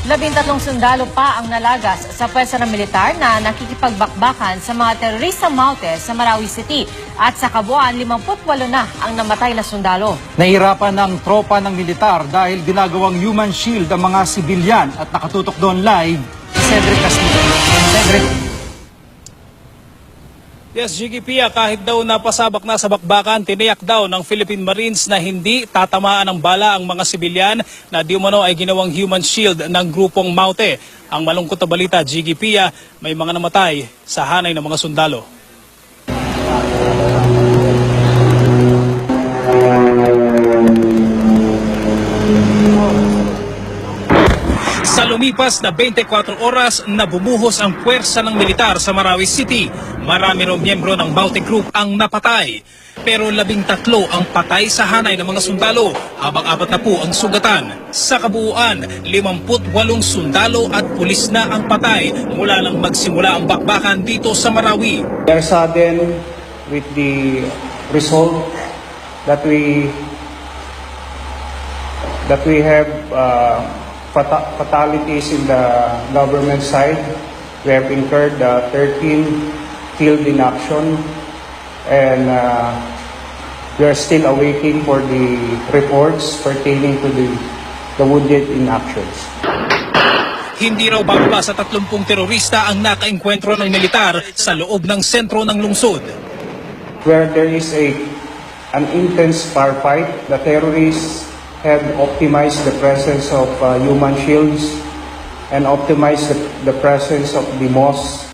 13 sundalo pa ang nalagas sa pwersa ng militar na nakikipagbakbakan sa mga teroristang Maute sa Marawi City. At sa kabuuan, 58 na ang namatay na sundalo. Nahirapan ng tropa ng militar dahil ginagawang human shield ang mga sibilyan at nakatutok doon live si Cedric Castillo. Cedric. Yes, Pia, kahit daw napasabak na sa bakbakan, tiniyak daw ng Philippine Marines na hindi tatamaan ng bala ang mga sibilyan na di umano ay ginawang human shield ng grupong Maute. Ang malungkot na balita, Pia, may mga namatay sa hanay ng mga sundalo. Sa lumipas na 24 oras na bumuhos ang puwersa ng militar sa Marawi City, marami raw miyembro ng Maute Group ang napatay. Pero 13 ang patay sa hanay ng mga sundalo, habang 4 na po ang sugatan. Sa kabuuan, 58 sundalo at pulis na ang patay mula nang magsimula ang bakbakan dito sa Marawi. We are saddened with the result that we have fatalities in the government side. We have incurred 13 killed in action, and we are still awaiting for the reports pertaining to the wounded in actions. Hindi raw bababa sa 30 terorista ang nakaengkwentro ng militar sa loob ng sentro ng lungsod. Where there is an intense firefight, the terrorists have optimized the presence of human shields and optimized the presence of the mosque.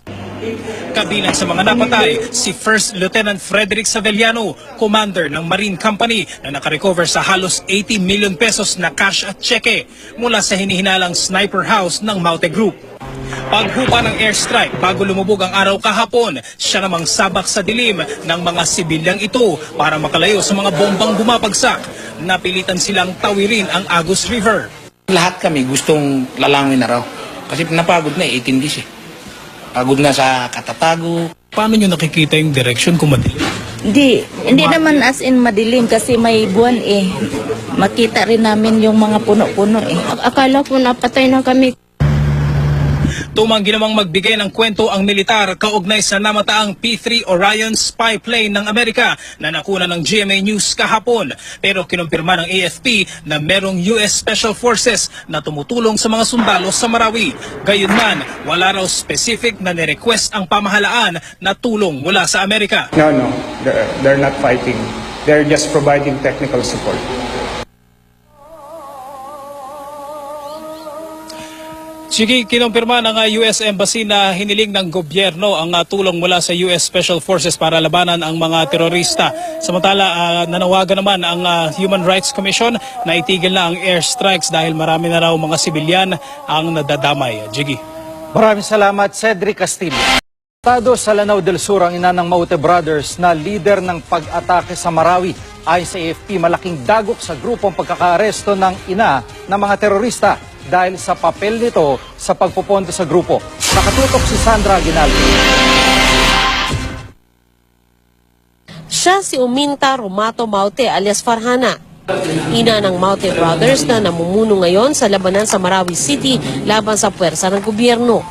Kabilang sa mga napatay, si First Lieutenant Frederick Savellano, commander ng Marine Company na nakarecover sa halos 80 million pesos na cash at cheque mula sa hinihinalang sniper house ng Maute Group. Paghupa ng airstrike bago lumubog ang araw kahapon, siya namang sabak sa dilim ng mga sibilyang ito para makalayo sa mga bombang bumabagsak. Napilitan silang tawirin ang Agus River. Lahat kami gustong lalangin na raw kasi napagod na 18 days eh. Pagod na sa katatago. Paano nyo nakikita yung direction kung madilim? Hindi naman as in madilim kasi may buwan eh. Makita rin namin yung mga puno-puno eh. Akala ko napatay na kami. Tumanggi namang magbigay ng kwento ang militar kaugnay sa namataang P-3 Orion spy plane ng Amerika na nakuna ng GMA News kahapon. Pero kinumpirma ng AFP na merong US Special Forces na tumutulong sa mga sundalo sa Marawi. Gayunman, wala raw specific na nirequest ang pamahalaan na tulong mula sa Amerika. No, they're not fighting. They're just providing technical support. Sige, kinumpirma ng US Embassy na hiniling ng gobyerno ang tulong mula sa US Special Forces para labanan ang mga terorista. Samantala, nanawagan naman ang Human Rights Commission na itigil na ang airstrikes dahil marami na raw mga sibilyan ang nadadamay. Jiggy. Maraming salamat, Cedric Castillo. Estado sa Lanao del Sur ang ina ng Maute Brothers na leader ng pag-atake sa Marawi. Ayon sa AFP, malaking dagok sa grupong pagkakaaresto ng ina ng mga terorista dahil sa papel nito sa pagpupondo sa grupo. Nakatutok si Sandra Aguinaldo. Siya si Uminta Romato Maute alias Farhana. Ina ng Maute Brothers na namumuno ngayon sa labanan sa Marawi City laban sa puwersa ng gobyerno.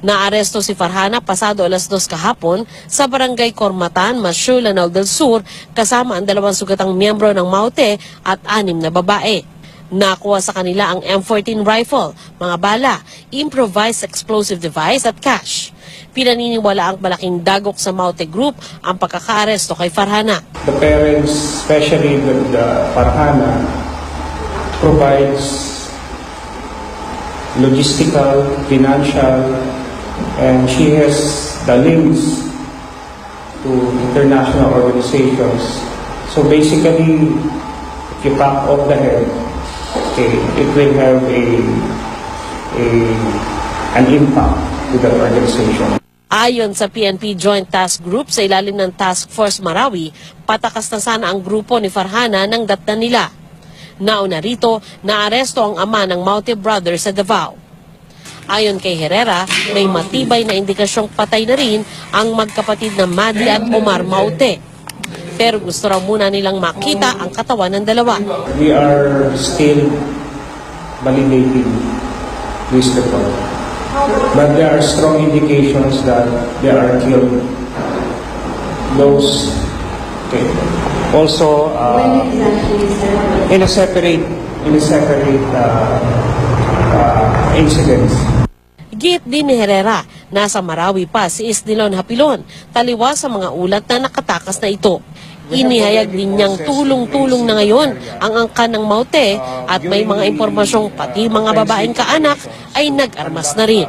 Naaresto si Farhana pasado alas 2 kahapon sa Barangay Cormatan, Masyu, Lanao del Sur kasama ang 2 sugatang miyembro ng Maute at 6 na babae. Nakuha sa kanila ang M14 rifle, mga bala, improvised explosive device at cash. Pinaniniwala ang malaking dagok sa Maute Group ang pagkakaaresto kay Farhana. The parents, especially with Farhana, provides logistical, financial, and she has the links to international organizations. So basically, if you cut off the head, it will have an impact to the organization. Ayon sa PNP Joint Task Group sa ilalim ng Task Force Marawi, patakas na sana ang grupo ni Farhana ng datnan nila. Nauna rito, naaresto ang ama ng Maute Brothers sa Davao. Ayon kay Herrera, may matibay na indikasyong patay na rin ang magkapatid na Madi at Omar Maute. Pero gusto raw muna nilang makita ang katawan ng dalawa. We are still validating this report. But there are strong indications that they are killed. Those, okay. Also, in a separate incidents. Git din ni Herrera, nasa Marawi pa si Isnilon Hapilon, taliwas sa mga ulat na nakatakas na ito. Inihayag din niyang tulong-tulong na ngayon ang angkan ng Maute at may mga impormasyong pati mga babaeng kaanak ay nag-armas na rin.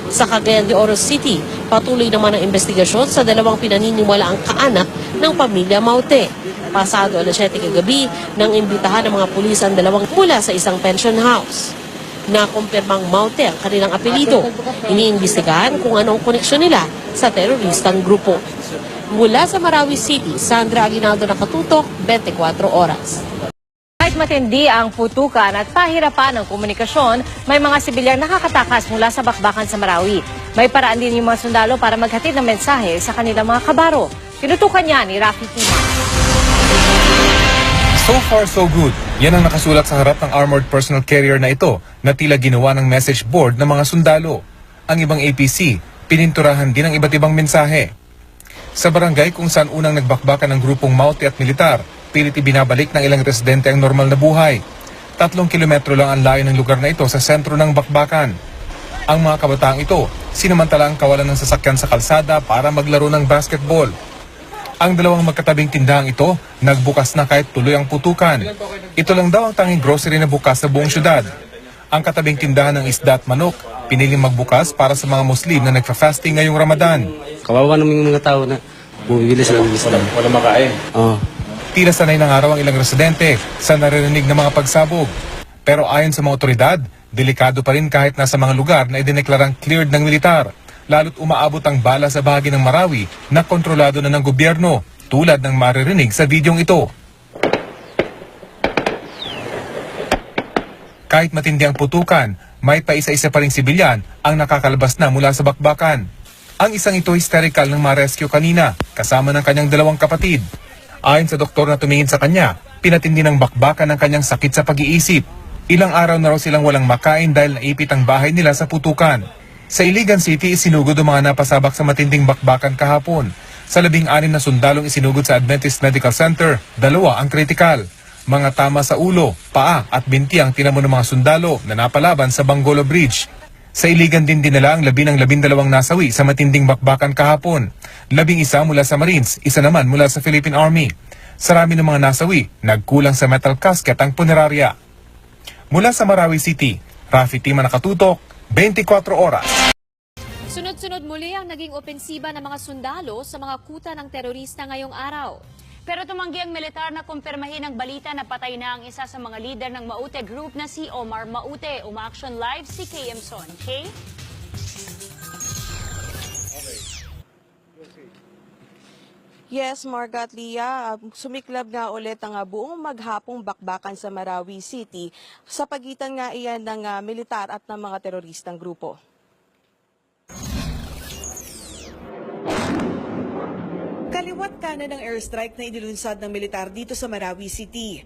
Sa Cagayan de Oro City, patuloy naman ang investigasyon sa dalawang pinaniniwalaang kaanak ng pamilya Maute. Pasado alas 7 kagabi nang imbitahan ng mga pulis ang dalawang mula sa isang pension house. Nakumpirmang Maute ang kanilang apelido. Iniimbestigahan kung anong koneksyon nila sa teroristang grupo. Mula sa Marawi City, Sandra Aguinaldo, nakatutok, 24 oras. Kahit matindi ang putukan at pahirapan ng komunikasyon, may mga sibilyang nakakatakas mula sa bakbakan sa Marawi. May paraan din yung mga sundalo para maghatid ng mensahe sa kanilang mga kabaro. Tinutukan niya ni Rafi Tima. So far, so good. Yan ang nakasulat sa harap ng armored personal carrier na ito na tila ginawa ng message board ng mga sundalo. Ang ibang APC, pininturahan din ang iba't ibang mensahe. Sa barangay kung saan unang nagbakbakan ng grupong Maute at militar, pilit ibinabalik ng ilang residente ang normal na buhay. 3 kilometro lang ang layo ng lugar na ito sa sentro ng bakbakan. Ang mga kabataang ito, sinamantala ang kawalan ng sasakyan sa kalsada para maglaro ng basketball. Ang dalawang magkatabing tindahang ito, nagbukas na kahit tuloy ang putukan. Ito lang daw ang tanging grocery na bukas sa buong syudad. Ang katabing tindahan ng isda at manok, piniling magbukas para sa mga Muslim na nagfa-fasting ngayong Ramadan. Kawawa naman yung mga tao na bumibili sila ng isda. Wala makain. Oo. Tila sanay ng araw ang ilang residente sa naririnig ng mga pagsabog. Pero ayon sa mga otoridad, delikado pa rin kahit nasa mga lugar na idineklarang cleared ng militar. Lalo't umaabot ang bala sa bahagi ng Marawi na kontrolado na ng gobyerno, tulad ng maririnig sa videong ito. Kahit matindi ang putukan, may paisa-isa pa ring sibilyan ang nakakalabas na mula sa bakbakan. Ang isang ito hysterical ng ma-rescue kanina, kasama ng kanyang dalawang kapatid. Ayon sa doktor na tumingin sa kanya, pinatindi ng bakbakan ng kanyang sakit sa pag-iisip. Ilang araw na raw silang walang makain dahil naipit ang bahay nila sa putukan. Sa Iligan City, isinugod ang mga napasabak sa matinding bakbakan kahapon. Sa 16 na sundalong isinugod sa Adventist Medical Center, 2 ang kritikal. Mga tama sa ulo, paa at binti ang tinamo ng mga sundalo na napalaban sa Bangolo Bridge. Sa Iligan din dinala ang 12 nasawi sa matinding bakbakan kahapon. 11 mula sa Marines, 1 naman mula sa Philippine Army. Sa rami ng mga nasawi, nagkulang sa metal casket ang punerarya. Mula sa Marawi City, Rafi Tima, nakatutok, 24 oras. Sunod-sunod muli ang naging opensiba ng mga sundalo sa mga kuta ng terorista ngayong araw. Pero tumanggi ang militar na kumpirmahin ang balita na patay na ang isa sa mga leader ng Maute Group na si Omar Maute. Uma-action live si KM Son. Kay? Yes, Marga at Leah, sumiklab nga ulit ang buong maghapong bakbakan sa Marawi City sa pagitan nga iyan ng militar at ng mga teroristang grupo. Kaliwat kanan ng airstrike na inilunsad ng militar dito sa Marawi City.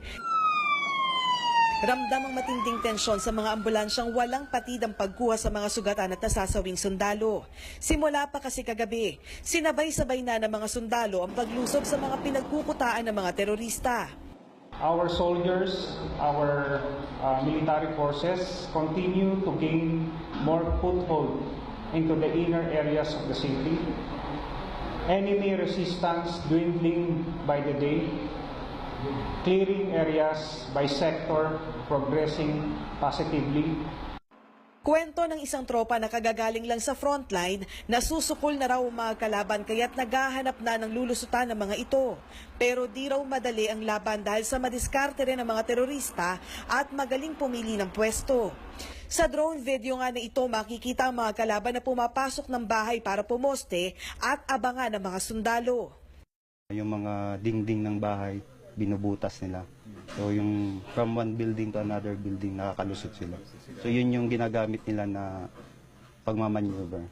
Ramdam ang matinding tensyon sa mga ambulansyang walang patid ang pagkuha sa mga sugatan at nasasawing sundalo. Simula pa kasi kagabi, sinabay-sabay na ng mga sundalo ang paglusob sa mga pinagkukutaan ng mga terorista. Our soldiers, our military forces continue to gain more foothold into the inner areas of the city. Enemy resistance dwindling by the day, clearing areas by sector progressing positively. Kwento ng isang tropa na kagagaling lang sa frontline na susukol na raw mga kalaban kaya't naghahanap na ng lulusutan ng mga ito. Pero di raw madali ang laban dahil sa madiskarte rin ng mga terorista at magaling pumili ng pwesto. Sa drone video nga na ito, makikita ang mga kalaban na pumapasok ng bahay para pumoste at abangan ng mga sundalo. Yung mga dingding ng bahay, binubutas nila. So yung from one building to another building, nakakalusot sila. So yun yung ginagamit nila na pagmamaneuver.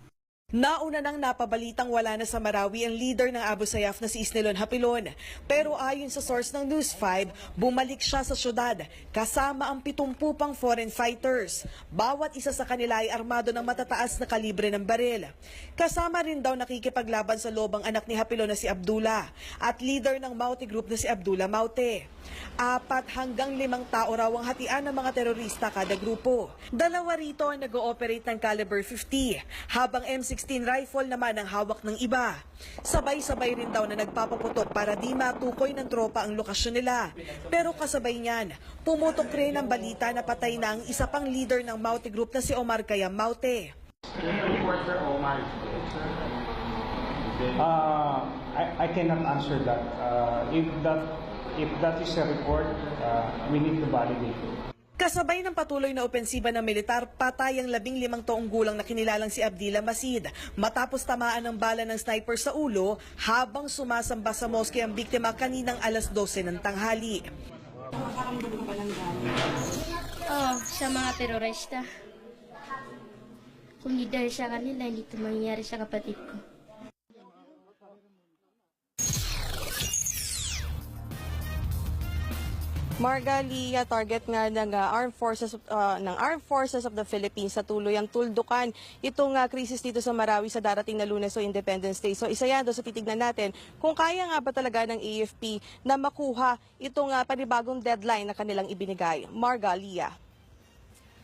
Nauna nang napabalitang wala na sa Marawi ang leader ng Abu Sayyaf na si Isnilon Hapilon. Pero ayon sa source ng News 5, bumalik siya sa syudad kasama ang 70 pang foreign fighters. Bawat isa sa kanila ay armado ng matataas na kalibre ng baril. Kasama rin daw nakikipaglaban sa loob ang anak ni Hapilon na si Abdullah at leader ng Maute Group na si Abdullah Maute. 4 hanggang 5 tao raw ang hatian ng mga terorista kada grupo. 2 rito ang nag-ooperate ng caliber 50, habang M16 rifle naman ang hawak ng iba. Sabay-sabay rin daw na nagpapaputok para di matukoy ng tropa ang lokasyon nila. Pero kasabay niyan, pumutok rin ang balita na patay na ang isa pang leader ng Maute Group na si Omar Kayam Maute. I cannot answer that. If that is a report, we need to validate it. Kasabay ng patuloy na opensiba ng militar, patay ang 15 taong gulang na kinilalang si Abdillah Masid matapos tamaan ng bala ng sniper sa ulo habang sumasamba sa moske ang biktima kaninang alas 12 ng tanghali. Sa mga terorista. Kung leader siya kanila, hindi ito mangyayari sa kapatid ko. Margalia, target nga ng Armed Forces of the Philippines sa tuloy ang tuldukan itong krisis dito sa Marawi sa darating na Lunes o Independence Day. So isa yan doon sa titignan natin kung kaya nga ba talaga ng AFP na makuha itong panibagong deadline na kanilang ibinigay. Margalia.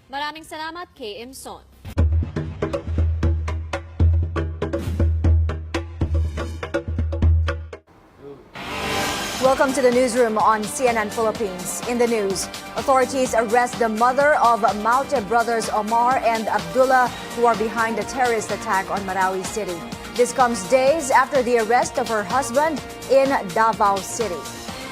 Maraming salamat, K. Imson. Welcome to the newsroom on CNN Philippines. In the news, authorities arrest the mother of Maute brothers Omar and Abdullah, who are behind the terrorist attack on Marawi City. This comes days after the arrest of her husband in Davao City.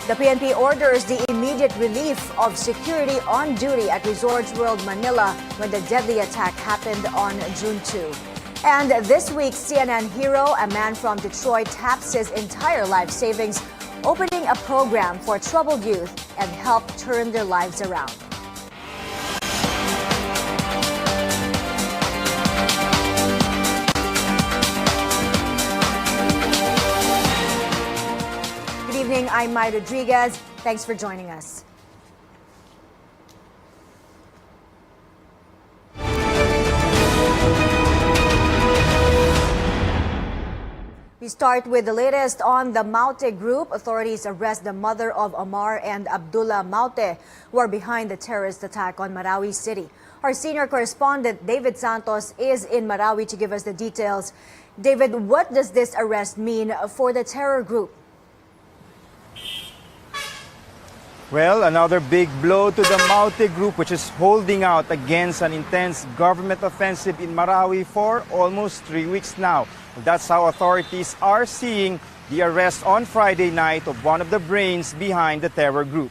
The PNP orders the immediate relief of security on duty at Resorts World Manila when the deadly attack happened on June 2. And this week, CNN hero, a man from Detroit, taps his entire life savings opening a program for troubled youth and help turn their lives around. Good evening, I'm Maya Rodriguez. Thanks for joining us. We start with the latest on the Maute Group. Authorities arrest the mother of Omar and Abdullah Maute, who are behind the terrorist attack on Marawi City. Our senior correspondent, David Santos, is in Marawi to give us the details. David, what does this arrest mean for the terror group? Well, another big blow to the Maute Group, which is holding out against an intense government offensive in Marawi for almost 3 weeks now. That's how authorities are seeing the arrest on Friday night of one of the brains behind the terror group.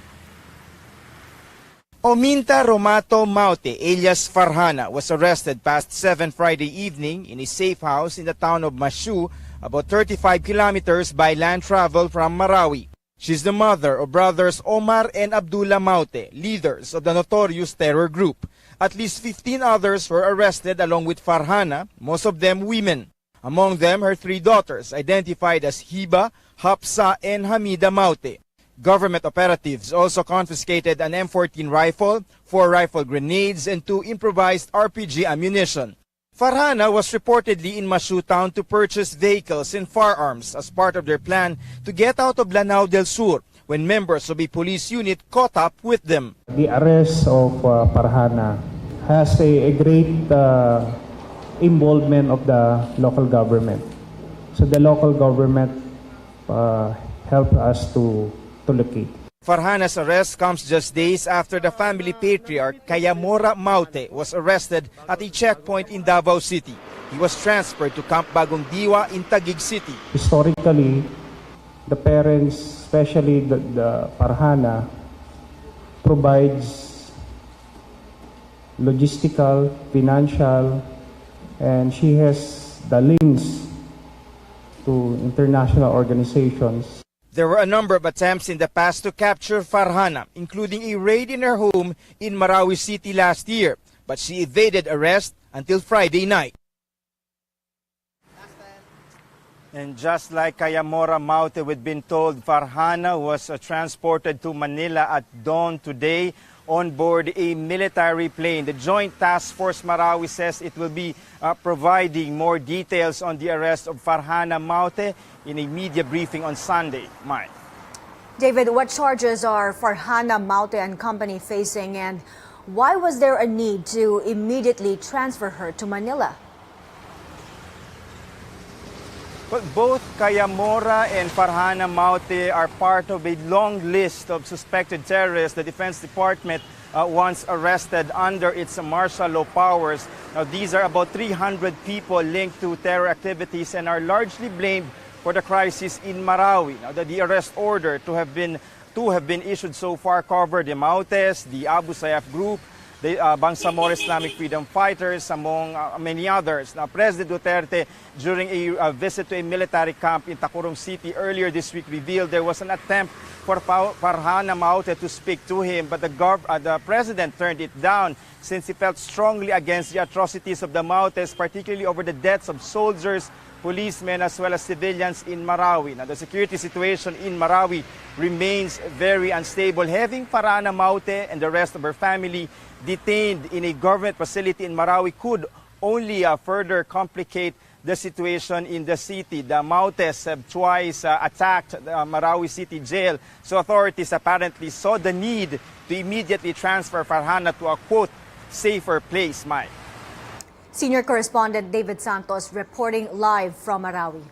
Ominta Romato Maute, alias Farhana, was arrested past 7 Friday evening in a safe house in the town of Mashu, about 35 kilometers by land travel from Marawi. She's the mother of brothers Omar and Abdullah Maute, leaders of the notorious terror group. At least 15 others were arrested along with Farhana, most of them women. Among them, her 3 daughters, identified as Hiba, Hapsa, and Hamida Maute. Government operatives also confiscated an M14 rifle, 4 rifle grenades, and 2 improvised RPG ammunition. Farhana was reportedly in Mashu town to purchase vehicles and firearms as part of their plan to get out of Lanao del Sur when members of a police unit caught up with them. The arrest of Farhana has a great involvement of the local government. So the local government helped us to locate. Farhana's arrest comes just days after the family patriarch Kayamora Maute was arrested at a checkpoint in Davao City. He was transferred to Camp Bagong Diwa in Taguig City. Historically, the parents, especially the Farhana, provides logistical, financial, and she has the links to international organizations. There were a number of attempts in the past to capture Farhana, including a raid in her home in Marawi City last year, but she evaded arrest until Friday night. And just like Kayamora Maute, we've been told Farhana was transported to Manila at dawn today on board a military plane. The Joint Task Force Marawi says it will be providing more details on the arrest of Farhana Maute in a media briefing on Sunday. Mike. David, what charges are Farhana Maute and company facing, and why was there a need to immediately transfer her to Manila? Well, both Kayamora and Farhana Maute are part of a long list of suspected terrorists the Defense Department once arrested under its martial law powers. Now, these are about 300 people linked to terror activities and are largely blamed for the crisis in Marawi. Now, the arrest order to have been issued so far cover the Mautes, the Abu Sayyaf group, the Bangsamoro Islamic Freedom Fighters, among many others. Now, President Duterte, during a visit to a military camp in Tacurong City earlier this week, revealed there was an attempt for Farhana Maute to speak to him, but the president turned it down since he felt strongly against the atrocities of the Mautes, particularly over the deaths of soldiers, policemen, as well as civilians in Marawi. Now, the security situation in Marawi remains very unstable, having Farhana Maute and the rest of her family detained in a government facility in Marawi could only further complicate the situation in the city. The Mautes have twice attacked the Marawi City Jail, so authorities apparently saw the need to immediately transfer Farhana to a, quote, safer place, Mike. Senior correspondent David Santos reporting live from Marawi.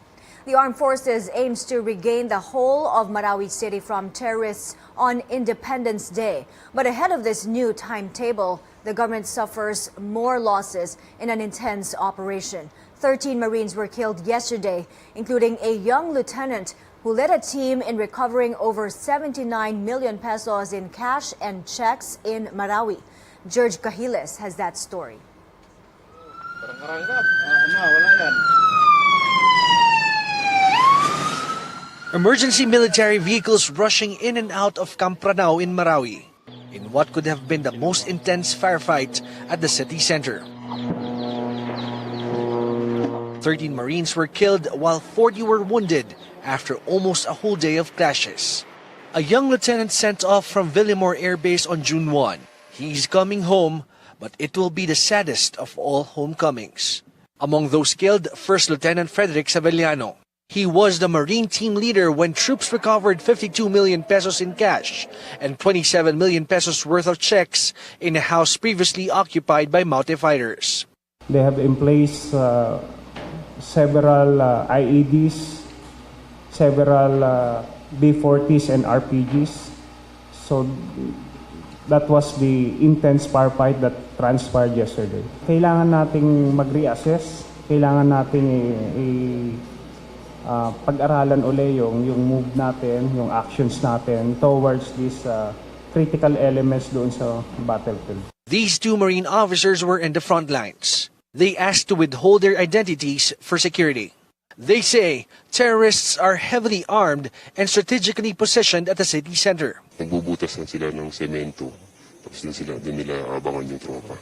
The armed forces aims to regain the whole of Marawi City from terrorists on Independence Day. But ahead of this new timetable, the government suffers more losses in an intense operation. 13 Marines were killed yesterday, including a young lieutenant who led a team in recovering over 79 million pesos in cash and checks in Marawi. George Cahiles has that story. Emergency military vehicles rushing in and out of Camp Pranao in Marawi in what could have been the most intense firefight at the city center. 13 Marines were killed while 40 were wounded after almost a whole day of clashes. A young lieutenant sent off from Villamor Air Base on June 1. He's coming home, but it will be the saddest of all homecomings. Among those killed, First Lieutenant Frederick Savellano. He was the Marine team leader when troops recovered 52 million pesos in cash and 27 million pesos worth of checks in a house previously occupied by Maute fighters. They have in place several IEDs, several B-40s and RPGs. So that was the intense firefight that transpired yesterday. Kailangan nating mag-reassess, kailangan nating pag-aralan uli yung move natin, yung actions natin towards these critical elements doon sa battlefield. These two Marine officers were in the front lines. They asked to withhold their identities for security. They say terrorists are heavily armed and strategically positioned at the city center. Nagbubutas na sila ng semento, tapos din nila abangan yung tropa.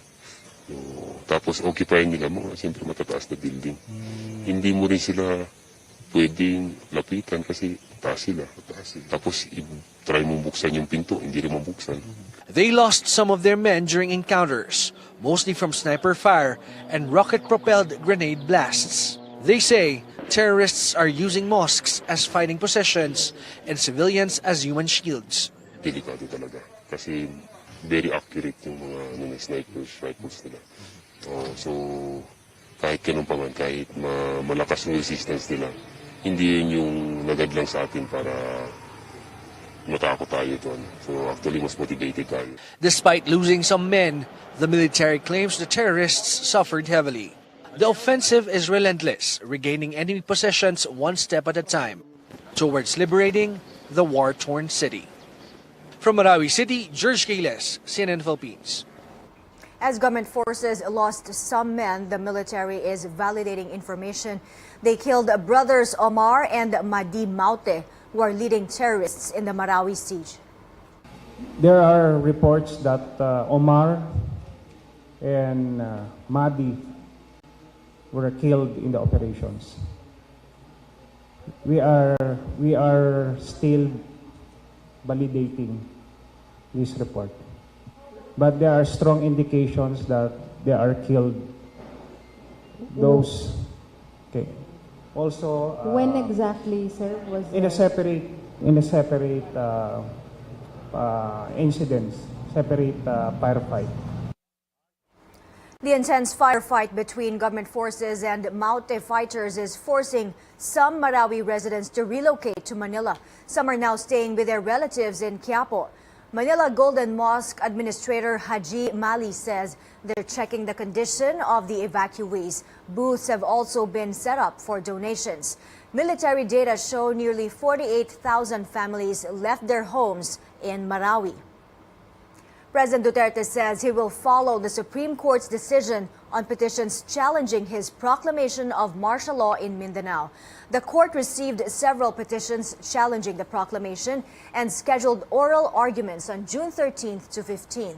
Tapos occupied nila mga siyempre matataas na building. Hindi mo rin sila pwedeng lapitan kasi taas sila. Tapos try mong buksan yung pinto, hindi rin mabuksan. They lost some of their men during encounters, mostly from sniper fire and rocket-propelled grenade blasts. They say terrorists are using mosques as fighting positions and civilians as human shields. Delikado talaga kasi very accurate yung mga snipers, rifles nila. So kahit ganun pa man, kahit malakas yung resistance nila, hindi yun yung nagadlang sa atin para matakot tayo doon. So actually mas motivated tayo. Despite losing some men, the military claims the terrorists suffered heavily. The offensive is relentless, regaining enemy possessions one step at a time, towards liberating the war-torn city. From Marawi City, George Cahiles, CNN Philippines. As government forces lost some men, the military is validating information. They killed brothers Omar and Madi Maute, who are leading terrorists in the Marawi siege. There are reports that Omar and Madi were killed in the operations. we are still validating this report. But there are strong indications that they are killed. Those, okay. Also, when exactly, sir, was in a separate incidents, separate firefight. The intense firefight between government forces and Maute fighters is forcing some Marawi residents to relocate to Manila. Some are now staying with their relatives in Quiapo. Manila Golden Mosque Administrator Haji Mali says they're checking the condition of the evacuees. Booths have also been set up for donations. Military data show nearly 48,000 families left their homes in Marawi. President Duterte says he will follow the Supreme Court's decision on petitions challenging his proclamation of martial law in Mindanao. The court received several petitions challenging the proclamation and scheduled oral arguments on June 13th to 15th.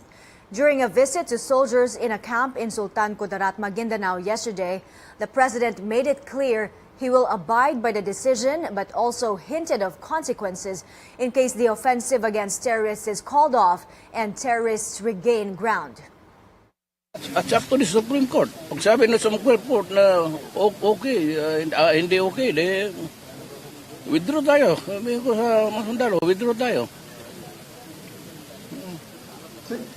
During a visit to soldiers in a camp in Sultan Kudarat, Maguindanao yesterday, the president made it clear he will abide by the decision, but also hinted of consequences in case the offensive against terrorists is called off and terrorists regain ground. At sakto ni Supreme Court. Pag sabi na sa Supreme Court na okay, hindi okay, de withdraw tayo. Sabi ko sa mga sundalo, withdraw tayo.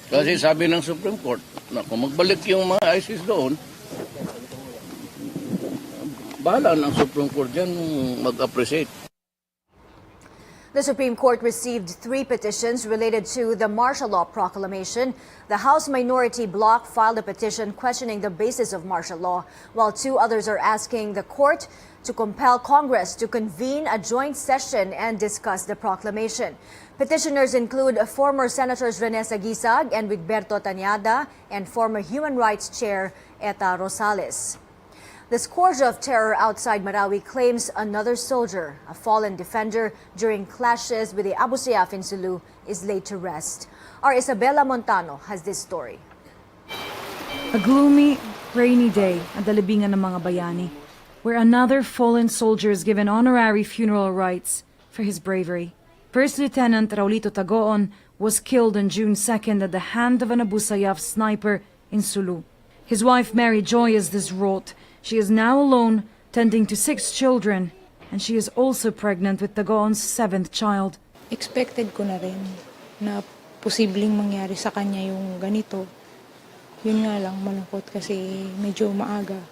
Kasi sabi ng Supreme Court na kung magbalik yung mga ISIS doon, bahala ng Supreme Court dyan mag-appreciate. The Supreme Court received 3 petitions related to the martial law proclamation. The House Minority Bloc filed a petition questioning the basis of martial law, while 2 others are asking the court to compel Congress to convene a joint session and discuss the proclamation. Petitioners include former Senators Rene Sagisag and Wigberto Tañada and former Human Rights Chair Eta Rosales. The scourge of terror outside Marawi claims another soldier, a fallen defender during clashes with the Abu Sayyaf in Sulu, is laid to rest. Our Isabela Montano has this story. A gloomy, rainy day at the libingan ng mga bayani, where another fallen soldier is given honorary funeral rites for his bravery. First Lieutenant Raulito Tagoon was killed on June 2nd at the hand of an Abu Sayyaf sniper in Sulu. His wife Mary Joy is distraught. She is now alone, tending to 6 children, and she is also pregnant with Tagoon's 7th child. Expected ko na rin na posibleng mangyari sa kanya yung ganito. Yun nga lang, malungkot kasi medyo maaga.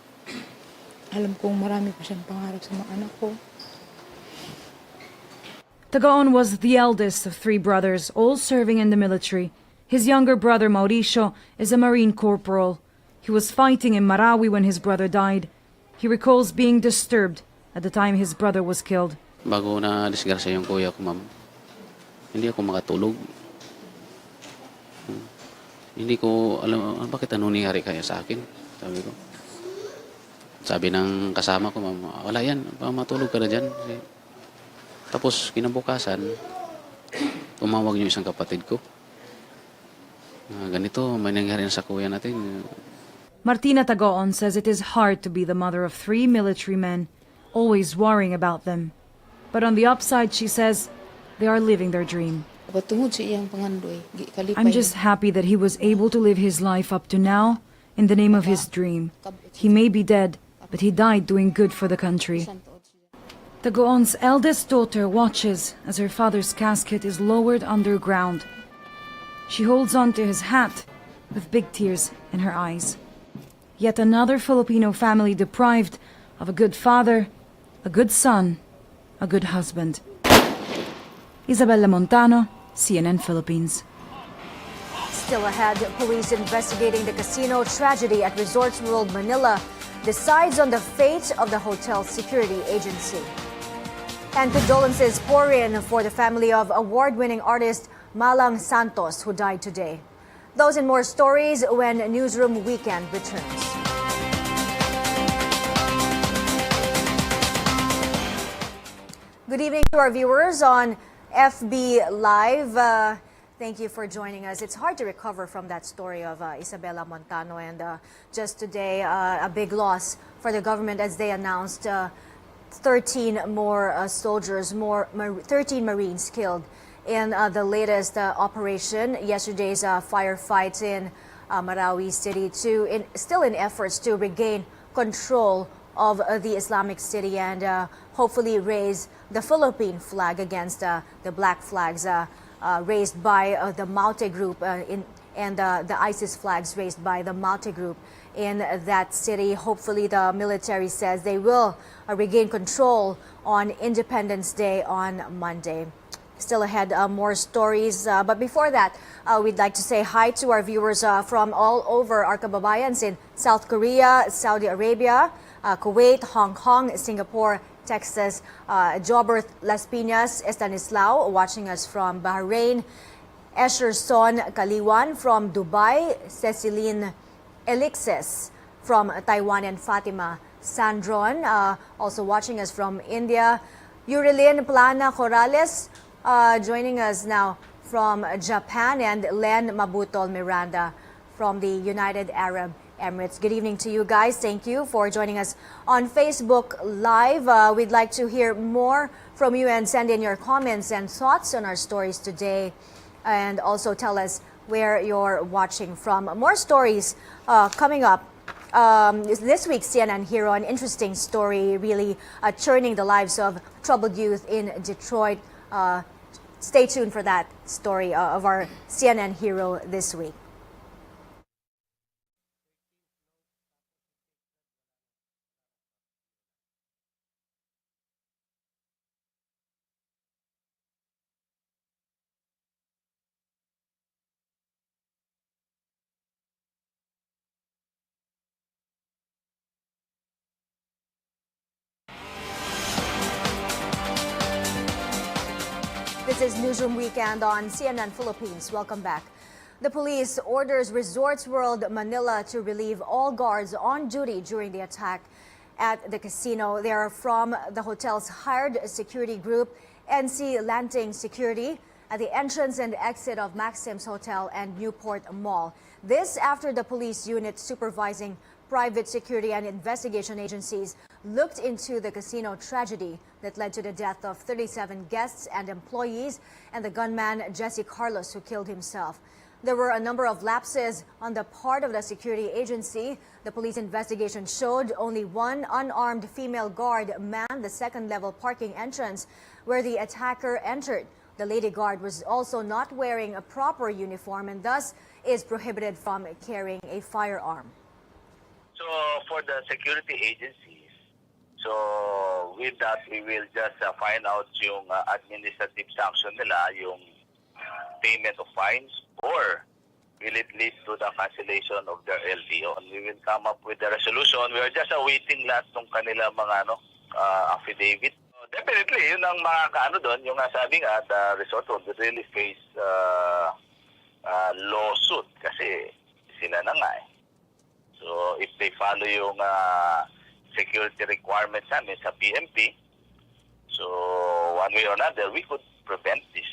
Alam kong marami pa siyang pangarap sa mga anak ko. Tagoon was the eldest of 3 brothers, all serving in the military. His younger brother Mauricio is a Marine corporal. He was fighting in Marawi when his brother died. He recalls being disturbed at the time his brother was killed. Bago na disgrasya yung kuya ko, ma'am, hindi ako makatulog. Hindi ko alam bakit ano nangyari kaya sa akin. Sabi ko. Sabi ng kasama ko, ma'am, wala yan, matulog ka na dyan. Tapos kinabukasan, tumawag yung isang kapatid ko. Ganito, may nangyari na sa kuya natin. Martina Tagoon says it is hard to be the mother of 3 military men, always worrying about them. But on the upside, she says, they are living their dream. I'm just happy that he was able to live his life up to now in the name of his dream. He may be dead, but he died doing good for the country. Tagoon's eldest daughter watches as her father's casket is lowered underground. She holds on to his hat with big tears in her eyes. Yet another Filipino family deprived of a good father, a good son, a good husband. Isabela Montano, CNN Philippines. Still ahead, police investigating the casino tragedy at Resorts World Manila decides on the fate of the hotel security agency. And condolences pour in for the family of award-winning artist Malang Santos, who died today. Those and more stories when Newsroom Weekend returns. Good evening to our viewers on FB Live. Thank you for joining us. It's hard to recover from that story of Isabela Montano, and just today a big loss for the government as they announced 13 more soldiers, 13 Marines killed in the latest operation. Yesterday's firefight in Marawi City, still in efforts to regain control of the Islamic city and hopefully raise the Philippine flag against the black flags raised by the Maute group and the ISIS flags raised by the Maute group in that city. Hopefully the military says they will regain control on Independence Day on Monday. Still ahead, more stories. But before that, we'd like to say hi to our viewers from all over our kababayans in South Korea, Saudi Arabia, Kuwait, Hong Kong, Singapore, Texas, Jobert Las Piñas, Estanislao, watching us from Bahrain, Escherson Kaliwan from Dubai, Ceciline Elixes from Taiwan, and Fatima Sandron, also watching us from India, Yurilin Plana Corrales, joining us now from Japan, and Len Mabutol Miranda from the United Arab Emirates. Good evening to you guys. Thank you for joining us on Facebook Live. We'd like to hear more from you and send in your comments and thoughts on our stories today, and also tell us where you're watching from. More stories coming up. This week's CNN Hero, an interesting story, really churning the lives of troubled youth in Detroit. Stay tuned for that story of our CNN Hero this week. This is Newsroom Weekend on CNN Philippines. Welcome back. The police orders Resorts World Manila to relieve all guards on duty during the attack at the casino. They are from the hotel's hired security group, NC Lanting Security, at the entrance and exit of Maxim's Hotel and Newport Mall. This after the police unit supervising private security and investigation agencies looked into the casino tragedy that led to the death of 37 guests and employees and the gunman Jesse Carlos, who killed himself. There were a number of lapses on the part of the security agency. The police investigation showed only one unarmed female guard manned the second-level parking entrance where the attacker entered. The lady guard was also not wearing a proper uniform and thus is prohibited from carrying a firearm. So for the security agencies, so with that we will just find out yung administrative sanction nila, yung payment of fines, or will it lead to the cancellation of their LTO? And we will come up with the resolution. We are just awaiting lahat ng kanila mga affidavit. So definitely, yun ang mga doon, yung sabi nga, the resort will really face lawsuit kasi sila na nga eh. So if they follow yung security requirements namin sa PMP, so one way or another, we could prevent this.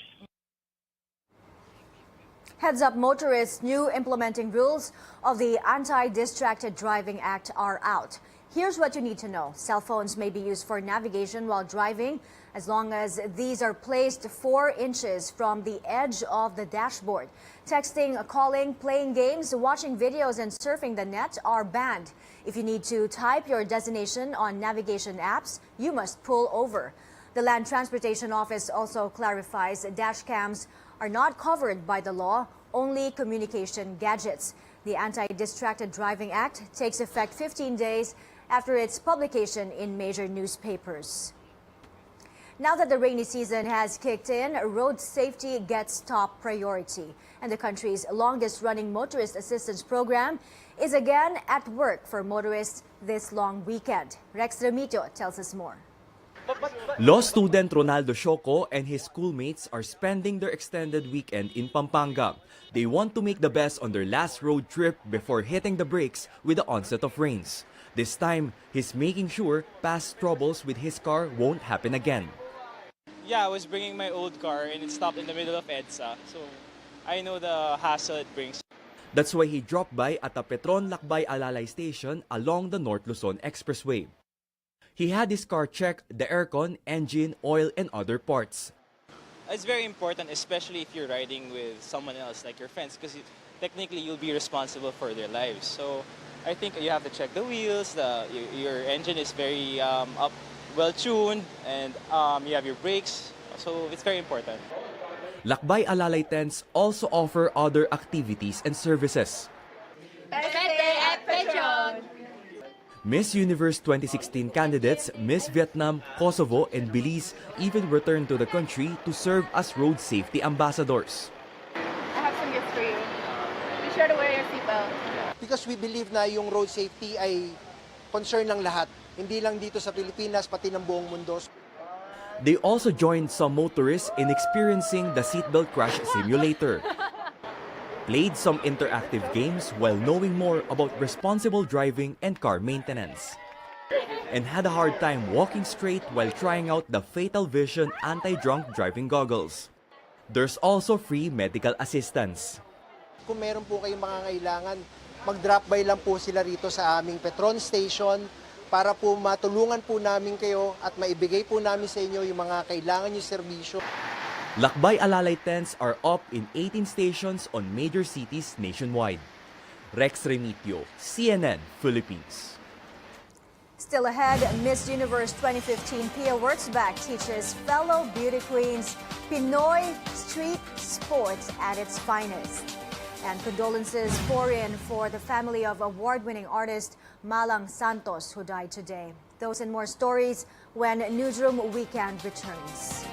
Heads up, motorists, new implementing rules of the Anti-Distracted Driving Act are out. Here's what you need to know. Cell phones may be used for navigation while driving as long as these are placed 4 inches from the edge of the dashboard. Texting, calling, playing games, watching videos, and surfing the net are banned. If you need to type your destination on navigation apps, you must pull over. The Land Transportation Office also clarifies dash cams are not covered by the law, only communication gadgets. The Anti-Distracted Driving Act takes effect 15 days after its publication in major newspapers. Now that the rainy season has kicked in, road safety gets top priority. And the country's longest-running motorist assistance program is again at work for motorists this long weekend. Rex Remito tells us more. Law student Ronaldo Shoco and his schoolmates are spending their extended weekend in Pampanga. They want to make the best on their last road trip before hitting the brakes with the onset of rains. This time, he's making sure past troubles with his car won't happen again. Yeah, I was bringing my old car and it stopped in the middle of EDSA, so I know the hassle it brings. That's why he dropped by at the Petron Lakbay Alalay station along the North Luzon Expressway. He had his car check, the aircon, engine, oil, and other parts. It's very important, especially if you're riding with someone else, like your friends, because technically you'll be responsible for their lives. So I think you have to check the wheels, your engine is very well tuned, and you have your brakes. So it's very important. Lakbay Alalay tents also offer other activities and services. Miss Universe 2016 candidates Miss Vietnam, Kosovo, and Belize even returned to the country to serve as road safety ambassadors. I have some gifts for you. Be sure to wear your seatbelt. Because we believe na yung road safety ay concern ng lahat. Hindi lang dito sa Pilipinas, pati ng buong mundo. They also joined some motorists in experiencing the seatbelt crash simulator, played some interactive games while knowing more about responsible driving and car maintenance, and had a hard time walking straight while trying out the Fatal Vision anti-drunk driving goggles. There's also free medical assistance. Kung meron po kayong mga kailangan, mag-drop by lang po sila rito sa aming Petron Station para po matulungan po namin kayo at maibigay po namin sa inyo yung mga kailangan yung serbisyo. Lakbay Alalay tents are up in 18 stations on major cities nationwide. Rex Remitio, CNN, Philippines. Still ahead, Miss Universe 2015 Pia Wurtzbach teaches fellow beauty queens Pinoy street sports at its finest. And condolences pour in for the family of award-winning artist Malang Santos, who died today. Those and more stories when Newsroom Weekend returns.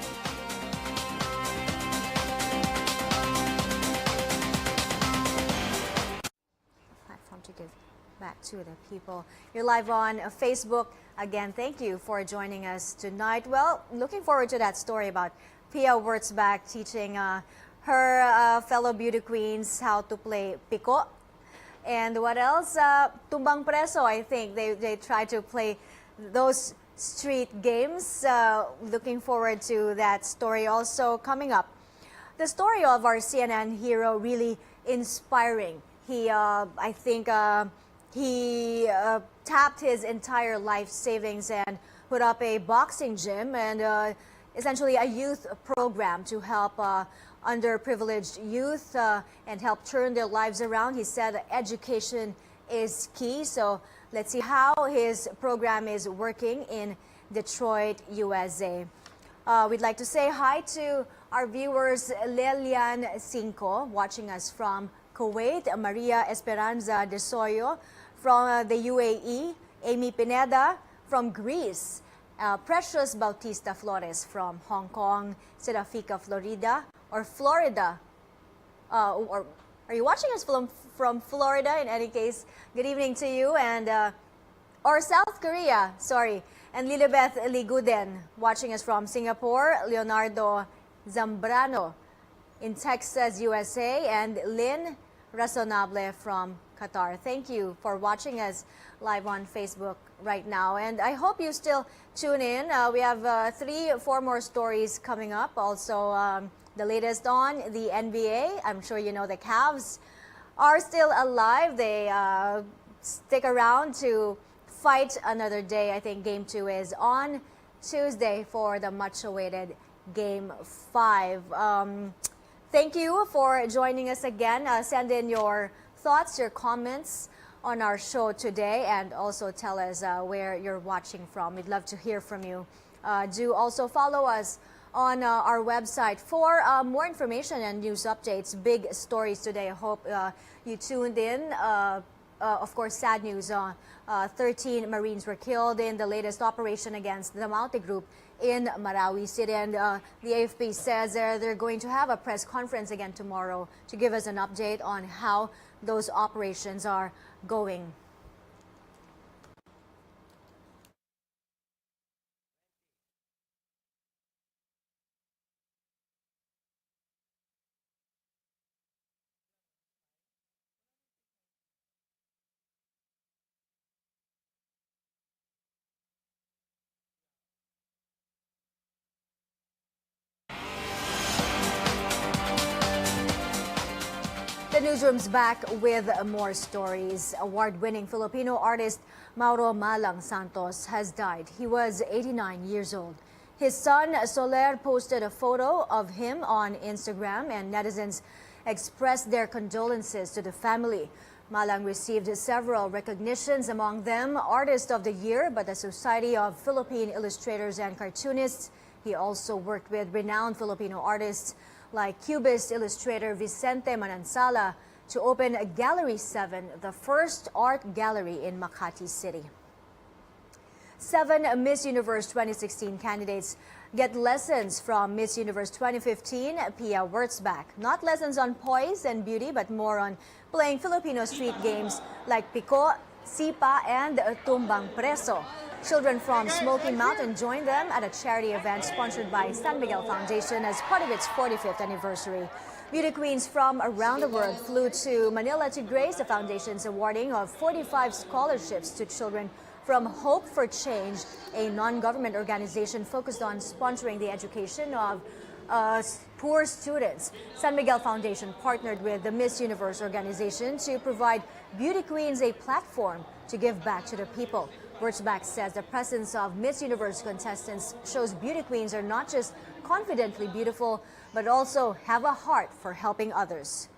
Platform to give back to the people. You're live on Facebook. Again, thank you for joining us tonight. Well, looking forward to that story about Pia Wurtzbach teaching her fellow beauty queens how to play piko. And what else? Tumbang Preso, I think. They try to play those street games. Looking forward to that story also coming up. The story of our CNN hero really inspiring. He, I think, he tapped his entire life savings and put up a boxing gym and essentially a youth program to help underprivileged youth and help turn their lives around. He said education is key. So let's see how his program is working in Detroit, USA. We'd like to say hi to our viewers, Lelian Cinco, watching us from Kuwait, Maria Esperanza de Soyo from the UAE, Amy Pineda from Greece, Precious Bautista Flores from Hong Kong, Serafika Florida, or are you watching us from Florida? In any case, good evening to you, and or South Korea, sorry. And Lilibeth Liguden watching us from Singapore, Leonardo Zambrano in Texas, USA, and Lynn Razonable from Qatar. Thank you for watching us live on Facebook right now, and I hope you still tune in. We have 3-4 more stories coming up. Also, the latest on the NBA. I'm sure you know the Cavs are still alive. They stick around to fight another day. I think Game 2 is on Tuesday for the much-awaited Game 5. Thank you for joining us again. Send in your thoughts, your comments on our show today, and also tell us where you're watching from. We'd love to hear from you. Do also follow us on our website for more information and news updates, big stories today. I hope you tuned in. Of course, sad news. 13 Marines were killed in the latest operation against the Maute Group in Marawi City. And the AFP says they're going to have a press conference again tomorrow to give us an update on how those operations are going. The newsroom's back with more stories. Award-winning Filipino artist Mauro Malang Santos has died. He was 89 years old. His son Soler posted a photo of him on Instagram, and netizens expressed their condolences to the family. Malang received several recognitions, among them Artist of the Year by the Society of Philippine Illustrators and Cartoonists. He also worked with renowned Filipino artists like Cubist illustrator Vicente Manansala to open Gallery 7, the first art gallery in Makati City. 7 Miss Universe 2016 candidates get lessons from Miss Universe 2015, Pia Wurtzbach. Not lessons on poise and beauty, but more on playing Filipino street games like Pico, Sipa, and Tumbang Preso. Children from Smoky Mountain joined them at a charity event sponsored by San Miguel Foundation as part of its 45th anniversary. Beauty queens from around the world flew to Manila to grace the foundation's awarding of 45 scholarships to children from Hope for Change, a non-government organization focused on sponsoring the education of poor students. San Miguel Foundation partnered with the Miss Universe organization to provide beauty queens a platform to give back to the people. Wurtzbach says the presence of Miss Universe contestants shows beauty queens are not just confidently beautiful, but also have a heart for helping others.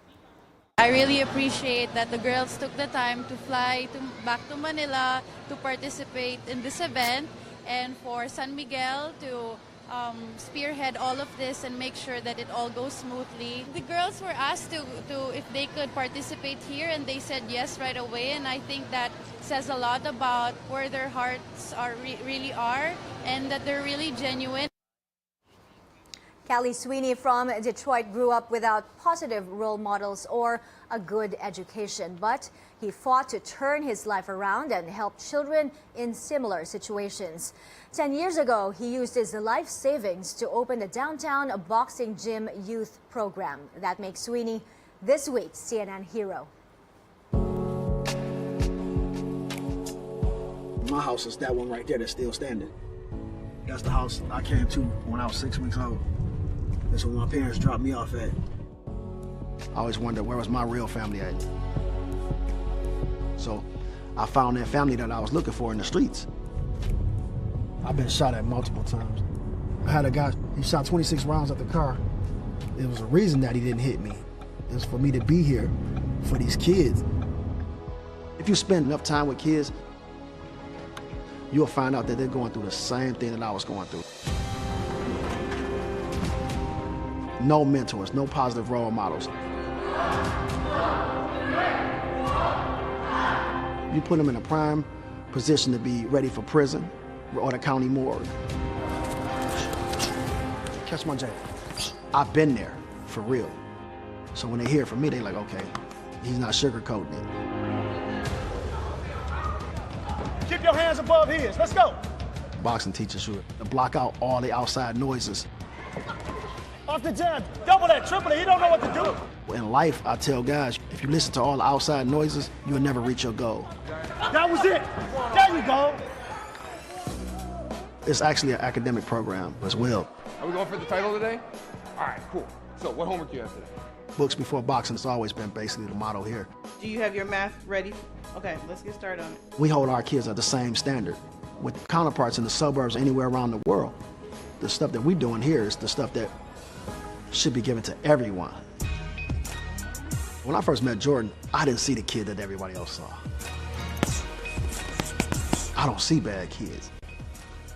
I really appreciate that the girls took the time to fly back to Manila to participate in this event, and for San Miguel to spearhead all of this and make sure that it all goes smoothly. The girls were asked to if they could participate here, and they said yes right away, and I think that says a lot about where their hearts really are, and that they're really genuine. Callie Sweeney from Detroit grew up without positive role models or a good education, but he fought to turn his life around and help children in similar situations. 10 years ago, he used his life savings to open the downtown boxing gym youth program. That makes Sweeney this week's CNN hero. My house is that one right there that's still standing. That's the house I came to when I was 6 weeks old. That's where my parents dropped me off at. I always wondered where was my real family at. So I found that family that I was looking for in the streets. I've been shot at multiple times. I had a guy, he shot 26 rounds at the car. It was a reason that he didn't hit me. It was for me to be here for these kids. If you spend enough time with kids, you'll find out that they're going through the same thing that I was going through. No mentors, no positive role models. You put them in a prime position to be ready for prison or the county morgue. Catch my J. I've been there, for real. So when they hear it from me, they're like, okay, he's not sugarcoating it. Keep your hands above his. Let's go. Boxing teaches you to block out all the outside noises. Off the jab. Double that, triple it. He don't know what to do. In life, I tell guys, if you listen to all the outside noises, you'll never reach your goal. That was it. There you go. It's actually an academic program as well. Are we going for the title today? All right, cool. So what homework do you have today? Books before boxing has always been basically the motto here. Do you have your math ready? Okay, let's get started on it. We hold our kids at the same standard with counterparts in the suburbs anywhere around the world. The stuff that we're doing here is the stuff that should be given to everyone. When I first met Jordan, I didn't see the kid that everybody else saw. I don't see bad kids.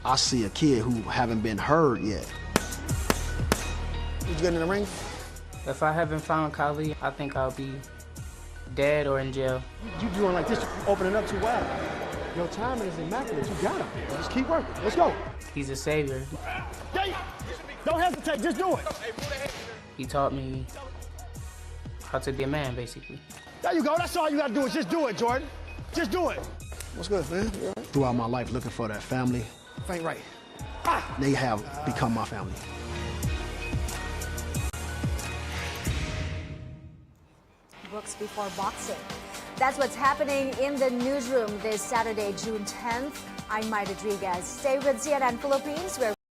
I see a kid who haven't been heard yet. You get in the ring? If I haven't found Kali, I think I'll be dead or in jail. You doing like this, opening up too wide. Your timing is immaculate. You got him. Just keep working. Let's go. He's a savior. Don't hesitate. Just do it. He taught me how to be a man, basically. There you go. That's all you got to do is just do it, Jordan. Just do it. What's good, man? You all right? Throughout my life looking for that family, Ain't right. they have become my family. Books before boxing. That's what's happening in the newsroom this Saturday, June 10th. I'm Mai Rodriguez. Stay with CNN Philippines, where